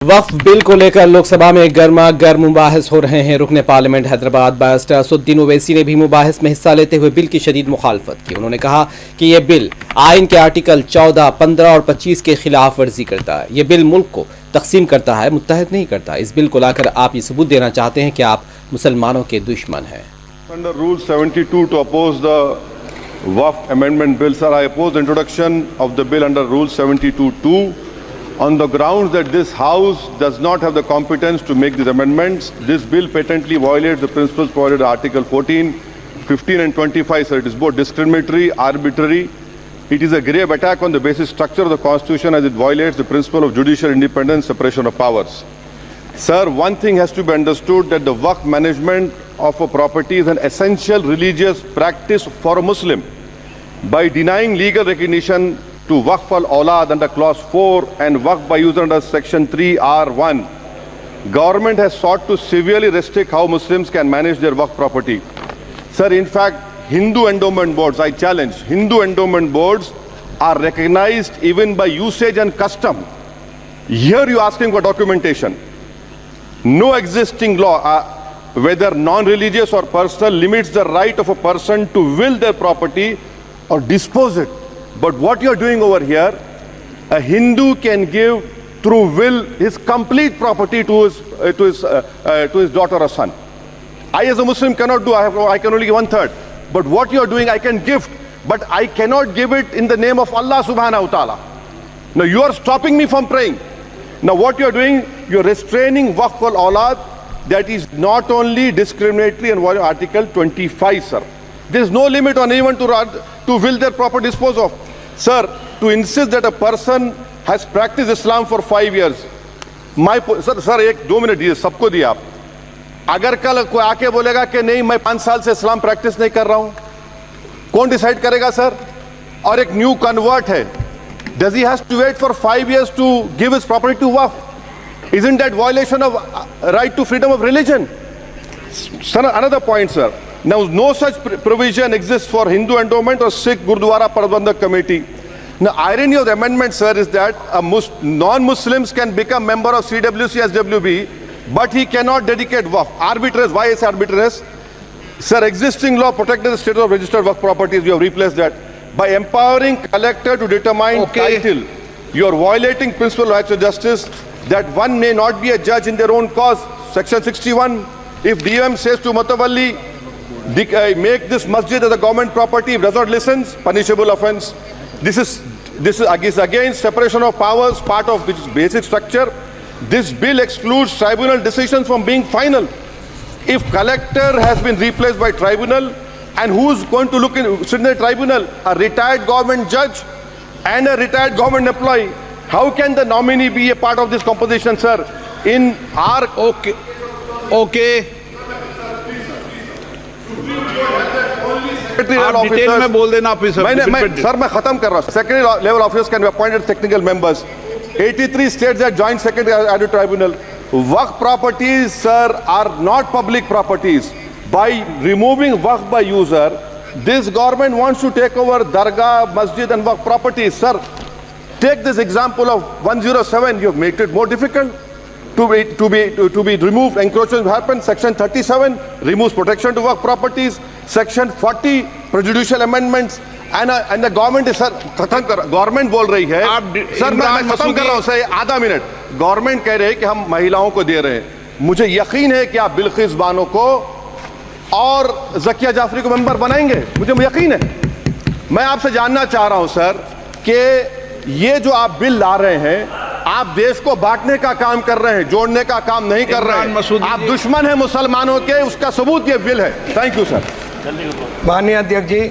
वक्फ bill को लेकर लोकसभा में गर्मा गर्म मुबाहिस हो रहे हैं। रुकने पार्लियामेंट हैदराबाद बैरिस्टर असदुद्दीन ओवैसी ने भी मुबाहिस में हिस्सा लेते हुए बिल की शदीद मुखालफत की। उन्होंने कहा कि यह बिल आइन के आर्टिकल 14, 15 और 25 के खिलाफ वर्जी करता है। यह बिल मुल्क को तकसीम करता है, मुत्तहद नहीं करता। इस बिल को लाकर आप ये सबूत देना चाहते हैं कि आप मुसलमानों के दुश्मन हैं। Under Rule 72 to oppose the Waqf Amendment Bill, sir, I oppose the introduction of the bill under Rule 72(2) on the grounds that this House does not have the competence to make these amendments. This bill patently violates the principles provided in Article 14, 15 and 25, sir. It is both discriminatory, arbitrary. It is a grave attack on the basic structure of the Constitution as it violates the principle of judicial independence, separation of powers. Sir, one thing has to be understood, that the Waqf management of a property is an essential religious practice for a Muslim. By denying legal recognition to Waqf al-Awlad under Clause 4 and Waqf by user under Section 3(r)(1), government has sought to severely restrict how Muslims can manage their Waqf property. Sir, in fact, Hindu endowment boards, I challenge, Hindu endowment boards are recognized even by usage and custom. Here you are asking for documentation. No existing law, whether non-religious or personal, limits the right of a person to will their property or dispose it. But what you are doing over here, a Hindu can give through will his complete property to his daughter or son. I as a Muslim cannot do, I can only give 1/3. But what you are doing, I can gift, but I cannot give it in the name of Allah subhanahu wa ta'ala. Now you are stopping me from praying. Now what you are doing, you are restraining Waqf al-Awlad. That is not only discriminatory and violating Article 25, sir. There is no limit on anyone to will their property dispose of. Sir, to insist that a person has practiced Islam for 5 years, sir एक 2 minute दिए, सबको दिए आप। अगर कल कोई आके बोलेगा कि नहीं मैं 5 साल से इस्लाम प्रैक्टिस नहीं कर रहा हूं, कौन डिसाइड करेगा सर? और एक न्यू कन्वर्ट है, does he has to wait for 5 years to give his property to Waqf? Isn't that violation of right to freedom of religion? Sir, another point, sir. Now, no such provision exists for Hindu endowment or Sikh Gurdwara Prabandhak Committee. Now, irony of the amendment, sir, is that non-Muslims can become member of CWC, SWB, but he cannot dedicate Waqf. Arbitrariness. Why is arbitrariness? Sir, existing law protected the status of registered Waqf properties. You have replaced that. By empowering collector to determine title, you are violating principle of rights of justice, that one may not be a judge in their own cause. Section 61. If DOM says to Mutawalli, make this masjid as a government property, if does not listen, punishable offense. This is against separation of powers, part of which is basic structure. This bill excludes tribunal decisions from being final. If collector has been replaced by tribunal, and who is going to sit in the tribunal? A retired government judge and a retired government employee. How can the nominee be a part of this composition, sir? In our okay आप detail में बोल देना officer. Sir मैं खत्म कर रहा हूं। Secondary level officers can be appointed technical members. 83 states that joint secretary added tribunal. Waqf properties, sir, are not public properties. By removing Waqf by user, this government wants to take over Dargah, Masjid and Waqf properties. Sir, take this example of 107. You have made it more difficult to be removed. Encroachment happen. Section 37 removes protection to Waqf properties. Section 40 prejudicial amendments. And the government is, sir, खत्म कर, government बोल रही है, sir मैं खत्म कर रहा हूं सर, आधा मिनट। गवर्नमेंट कह रहे हैं कि हम महिलाओं को दे रहे हैं। मुझे यकीन है कि आप बिल्किस बानो को और ज़किया जाफरी को मेंबर बनाएंगे, मुझे यकीन है। मैं आपसे जानना चाह रहा हूं सर कि ये जो आप बिल ला रहे हैं, आप देश को बांटने का काम कर रहे हैं, जोड़ने का काम नहीं कर रहे हैं। आप दुश्मन हैं मुसलमानों के, उसका सबूत ये बिल है। Thank you sir. माननीय अध्यक्ष जी।